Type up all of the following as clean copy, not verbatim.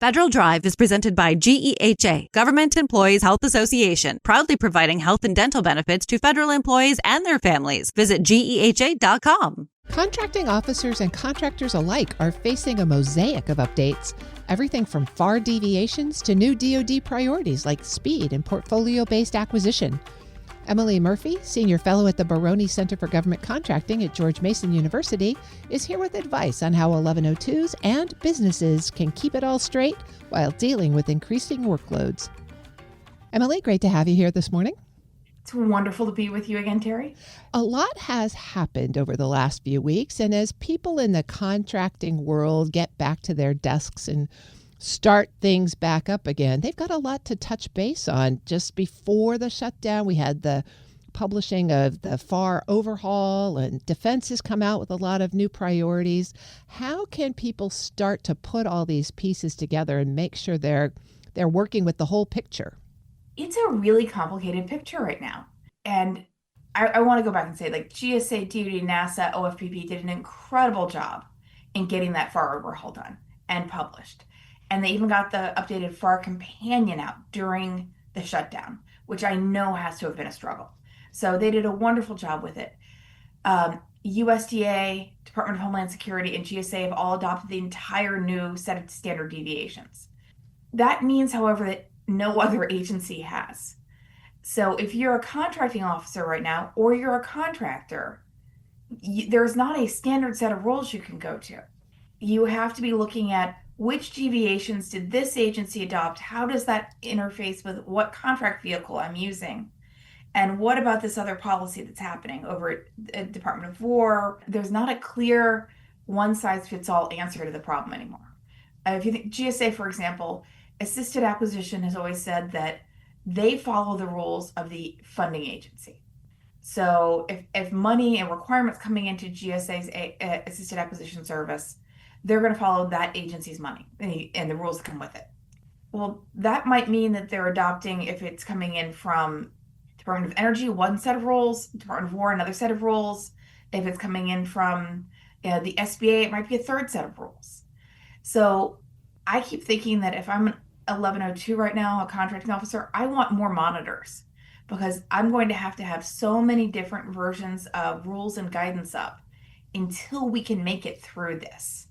Federal Drive is presented by GEHA, Government Employees Health Association, proudly providing health and dental benefits to federal employees and their families. Visit GEHA.com. Contracting officers and contractors alike are facing a mosaic of updates. Everything from FAR deviations to new DoD priorities like speed and portfolio-based acquisition. Emily Murphy, Senior Fellow at the Baroni Center for Government Contracting at George Mason University, is here with advice on how 1102s and businesses can keep it all straight while dealing with increasing workloads. Emily, great to have you here this morning. It's wonderful to be with you again, Terry. A lot has happened over the last few weeks, and as people in the contracting world get back to their desks and start things back up again, they've got a lot to touch base on. Just before the shutdown, we had the publishing of the FAR overhaul, and defense has come out with a lot of new priorities. How can people start to put all these pieces together and make sure they're working with the whole picture? It's a really complicated picture right now. And I want to go back and say, like, GSA, DoD, NASA, OFPP did an incredible job in getting that FAR overhaul done and published. And they even got the updated FAR companion out during the shutdown, which I know has to have been a struggle. So they did a wonderful job with it. USDA, Department of Homeland Security, and GSA have all adopted the entire new set of standard deviations. That means, however, that no other agency has. So if you're a contracting officer right now, or you're a contractor, there's not a standard set of rules you can go to. You have to be looking at which deviations did this agency adopt? How does that interface with what contract vehicle I'm using? And what about this other policy that's happening over at Department of War? There's not a clear one-size-fits-all answer to the problem anymore. If you think GSA, for example, assisted acquisition has always said that they follow the rules of the funding agency. So if money and requirements coming into GSA's assisted acquisition service, they're going to follow that agency's money and the rules that come with it. Well, that might mean that they're adopting, if it's coming in from Department of Energy, one set of rules, Department of War, another set of rules. If it's coming in from the SBA, it might be a third set of rules. So I keep thinking that if I'm an 1102 right now, a contracting officer, I want more monitors, because I'm going to have so many different versions of rules and guidance up until we can make it through this.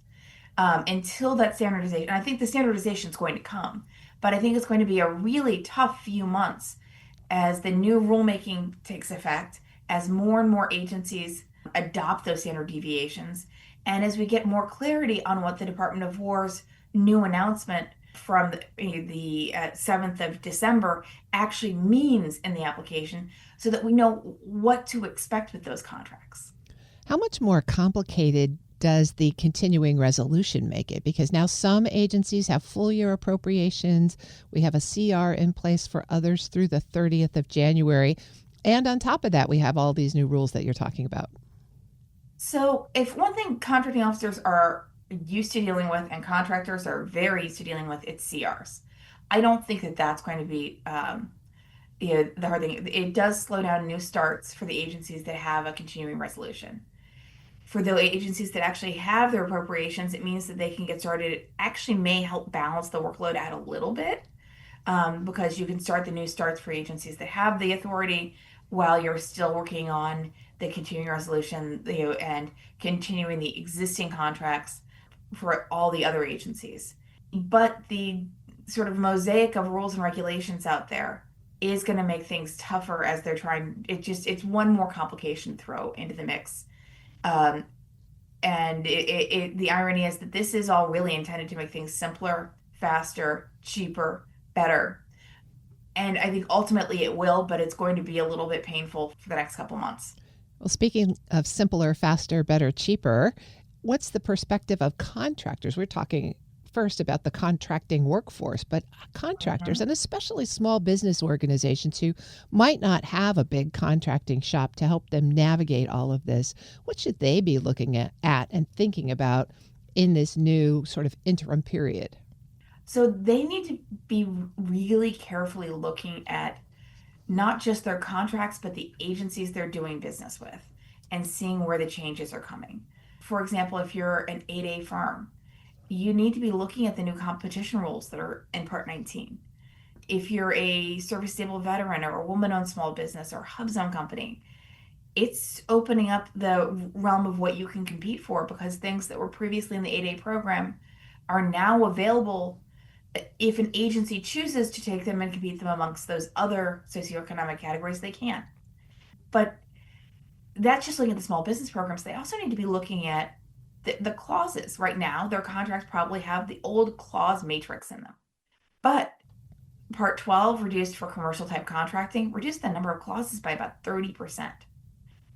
Until that standardization, I think the standardization is going to come, but I think it's going to be a really tough few months as the new rulemaking takes effect, as more and more agencies adopt those standard deviations, and as we get more clarity on what the Department of War's new announcement from the 7th of December actually means in the application, so that we know what to expect with those contracts. How much more complicated does the continuing resolution make it? Because now some agencies have full year appropriations. We have a CR in place for others through the 30th of January. And on top of that, we have all these new rules that you're talking about. So if one thing contracting officers are used to dealing with, and contractors are very used to dealing with, it's CRs. I don't think that that's going to be the hard thing. It does slow down new starts for the agencies that have a continuing resolution. For the agencies that actually have their appropriations, it means that they can get started. It actually may help balance the workload out a little bit, because you can start the new starts for agencies that have the authority while you're still working on the continuing resolution, and continuing the existing contracts for all the other agencies. But the sort of mosaic of rules and regulations out there is going to make things tougher as they're trying. It's one more complication to throw into the mix. And the irony is that this is all really intended to make things simpler, faster, cheaper, better. And I think ultimately it will, but it's going to be a little bit painful for the next couple months. Well, speaking of simpler, faster, better, cheaper, what's the perspective of contractors? We're talking first about the contracting workforce, but contractors, and especially small business organizations who might not have a big contracting shop to help them navigate all of this, what should they be looking at and thinking about in this new sort of interim period? So they need to be really carefully looking at not just their contracts, but the agencies they're doing business with, and seeing where the changes are coming. For example, if you're an 8A firm, you need to be looking at the new competition rules that are in Part 19. If you're a service-disabled veteran or a woman-owned small business or hub zone company, it's opening up the realm of what you can compete for, because things that were previously in the 8A program are now available if an agency chooses to take them and compete them amongst those other socioeconomic categories. They can. But that's just looking at the small business programs. They also need to be looking at the clauses. Right now, their contracts probably have the old clause matrix in them. But Part 12 reduced for commercial type contracting, reduced the number of clauses by about 30%.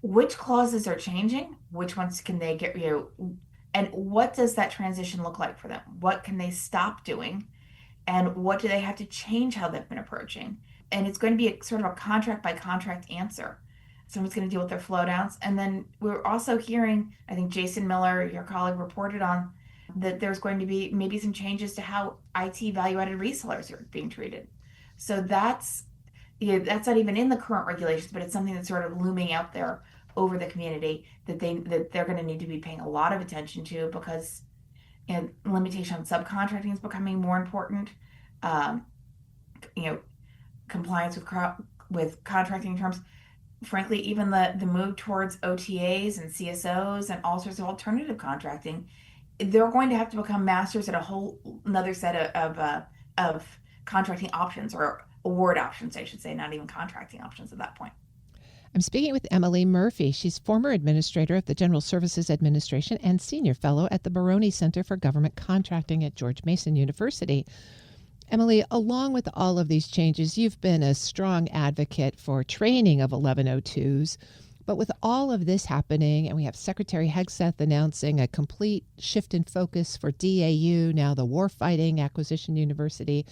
Which clauses are changing? Which ones can they get, and what does that transition look like for them? What can they stop doing? And what do they have to change how they've been approaching? And it's going to be a sort of a contract by contract answer. Someone's going to deal with their flow downs. And then we're also hearing, I think Jason Miller, your colleague, reported on that there's going to be maybe some changes to how IT value-added resellers are being treated. So that's not even in the current regulations, but it's something that's sort of looming out there over the community that they're going to need to be paying a lot of attention to, because limitation on subcontracting is becoming more important. Compliance with contracting terms. Frankly, even the move towards OTAs and CSOs and all sorts of alternative contracting, they're going to have to become masters at a whole another set of contracting options, or award options, I should say, not even contracting options at that point. I'm speaking with Emily Murphy. She's former administrator of the General Services Administration and senior fellow at the Baroni Center for Government Contracting at George Mason University. Emily, along with all of these changes, you've been a strong advocate for training of 1102s. But with all of this happening, and we have Secretary Hegseth announcing a complete shift in focus for DAU, now the Warfighting Acquisition University,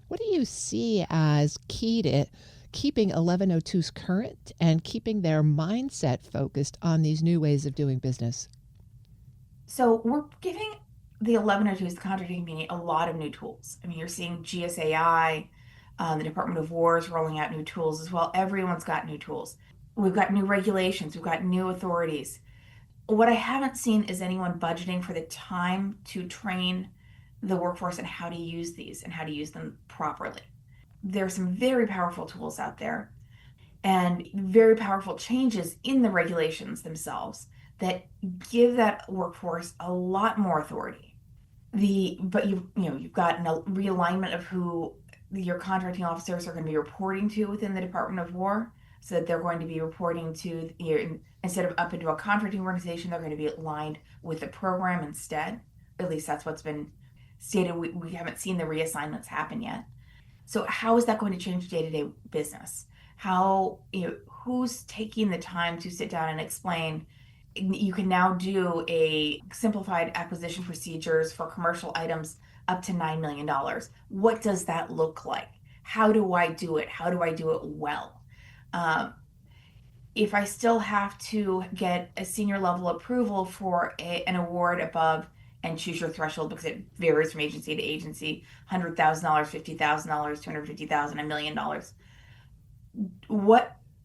what do you see as key to keeping 1102s current and keeping their mindset focused on these new ways of doing business? So we're giving the 1102s, the contracting community, a lot of new tools. I mean, you're seeing GSAI, the Department of War is rolling out new tools as well. Everyone's got new tools. We've got new regulations. We've got new authorities. What I haven't seen is anyone budgeting for the time to train the workforce on how to use these and how to use them properly. There are some very powerful tools out there and very powerful changes in the regulations themselves that give that workforce a lot more authority. But you've got a realignment of who your contracting officers are going to be reporting to within the Department of War, so that they're going to be reporting to, instead of up into a contracting organization, they're going to be aligned with the program instead. At least that's what's been stated. We haven't seen the reassignments happen yet. So how is that going to change day-to-day business? Who's taking the time to sit down and explain? You can now do a simplified acquisition procedures for commercial items up to $9 million. What does that look like? How do I do it? How do I do it well? If I still have to get a senior level approval for an award above, and choose your threshold because it varies from agency to agency, $100,000, $50,000, $250,000, $1 million.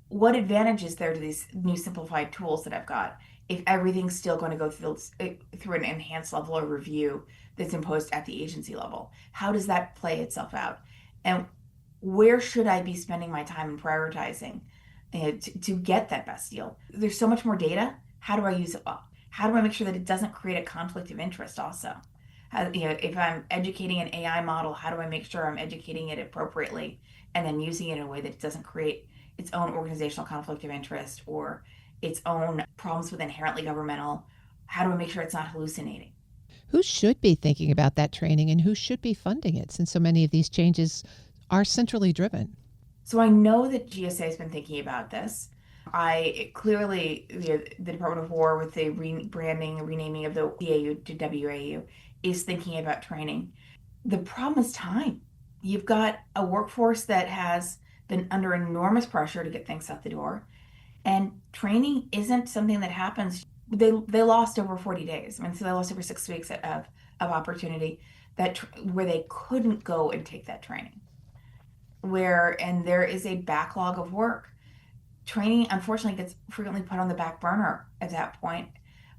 What advantage is there to these new simplified tools that I've got if everything's still going to go through an enhanced level of review that's imposed at the agency level? How does that play itself out? And where should I be spending my time and prioritizing to get that best deal? There's so much more data. How do I use it well? How do I make sure that it doesn't create a conflict of interest also? If I'm educating an AI model, how do I make sure I'm educating it appropriately and then using it in a way that doesn't create its own organizational conflict of interest or its own problems with inherently governmental? How do I make sure it's not hallucinating? Who should be thinking about that training and who should be funding it, since so many of these changes are centrally driven? So I know that GSA has been thinking about this. Clearly, the Department of War, with the rebranding and renaming of the DAU to WAU, is thinking about training. The problem is time. You've got a workforce that has been under enormous pressure to get things out the door, and training isn't something that happens. They lost over 40 days. I mean, so they lost over 6 weeks of opportunity where they couldn't go and take that training. And there is a backlog of work. Training, unfortunately, gets frequently put on the back burner at that point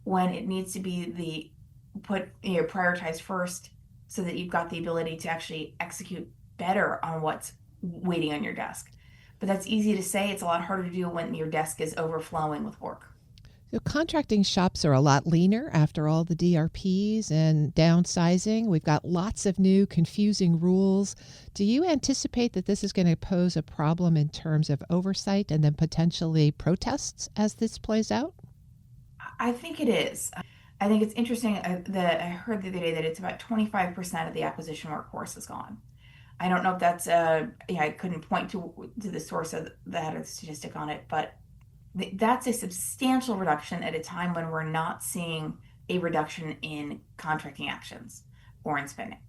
when it needs to be prioritize first so that you've got the ability to actually execute better on what's waiting on your desk. But that's easy to say. It's a lot harder to do when your desk is overflowing with work. So contracting shops are a lot leaner after all the DRPs and downsizing. We've got lots of new confusing rules. Do you anticipate that this is going to pose a problem in terms of oversight and then potentially protests as this plays out? I think it is. I think it's interesting that I heard the other day that it's about 25% of the acquisition workforce is gone. I don't know if that's I couldn't point to the source of that or the statistic on it, but that's a substantial reduction at a time when we're not seeing a reduction in contracting actions or in spending.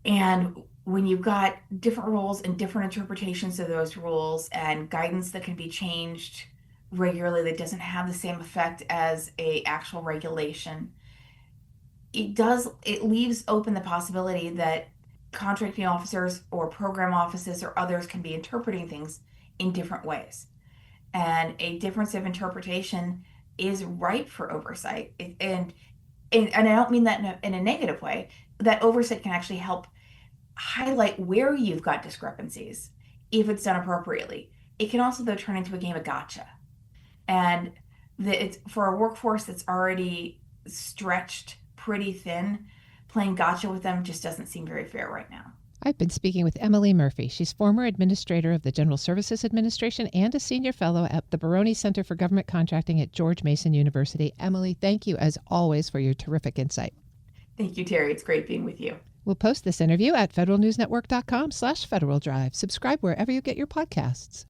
And when you've got different rules and different interpretations of those rules and guidance that can be changed regularly that doesn't have the same effect as a actual regulation, it leaves open the possibility that contracting officers or program offices or others can be interpreting things in different ways. And a difference of interpretation is ripe for oversight. And I don't mean that in a negative way. That oversight can actually help highlight where you've got discrepancies if it's done appropriately. It can also, though, turn into a game of gotcha. And it's for a workforce that's already stretched pretty thin, playing gotcha with them just doesn't seem very fair right now. I've been speaking with Emily Murphy. She's former administrator of the General Services Administration and a senior fellow at the Baroni Center for Government Contracting at George Mason University. Emily, thank you as always for your terrific insight. Thank you, Terry. It's great being with you. We'll post this interview at federalnewsnetwork.com/Federal Drive. Subscribe wherever you get your podcasts.